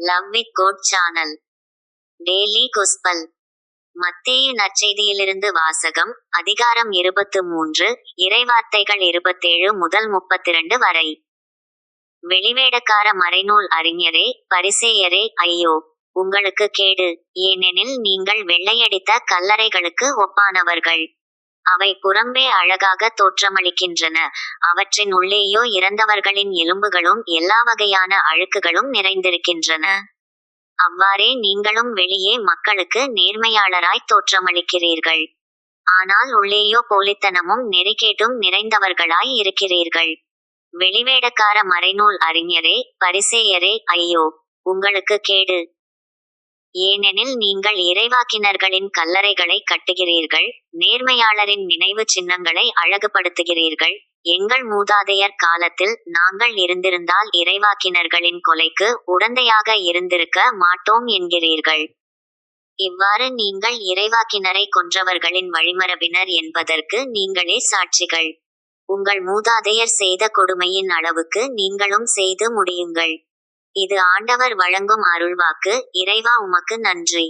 Love with God channel daily gospel. மத்தேயு நற்செய்தியிலிருந்து வாசகம். அதிகாரம் 23, இறைவார்த்தைகள் 27 முதல் 32 வரை. வெளிவேடக்கார மறைநூல் அறிஞரே, பரிசேயரே, ஐயோ! உங்களுக்கு கேடு. ஏனெனில் நீங்கள் வெள்ளையடித்த கல்லறைகளுக்கு ஒப்பானவர்கள். அவை புறம்பே அழகாக தோற்றமளிக்கின்றன, அவற்றின் உள்ளேயோ இறந்தவர்களின் எலும்புகளும் எல்லா வகையான அழுக்குகளும் நிறைந்திருக்கின்றன. அவ்வாறே நீங்களும் வெளியே மக்களுக்கு நேர்மையாளராய் தோற்றமளிக்கிறீர்கள். ஆனால் உள்ளேயோ போலித்தனமும் நெறிகேடும் நிறைந்தவர்களாய் இருக்கிறீர்கள். வெளிவேடக்கார மறைநூல் அறிஞரே, பரிசேயரே, ஐயோ! உங்களுக்கு கேடு. ஏனெனில் நீங்கள் இறைவாக்கினர்களின் கல்லறைகளை கட்டுகிறீர்கள், நேர்மையாளரின் நினைவு சின்னங்களை அழகுபடுத்துகிறீர்கள். எங்கள் மூதாதையர் காலத்தில் நாங்கள் இருந்திருந்தால் இறைவாக்கினர்களின் கொலைக்கு உடந்தையாக இருந்திருக்க மாட்டோம் என்கிறீர்கள். இவ்வாறு நீங்கள் இறைவாக்கினரை கொன்றவர்களின் வழிமரபினர் என்பதற்கு நீங்களே சாட்சிகள். உங்கள் மூதாதையர் செய்த கொடுமையின் அளவுக்கு நீங்களும் செய்து முடியுங்கள். இது ஆண்டவர் வழங்கும் அருள்வாக்கு. இறைவா, உமக்கு நன்றி.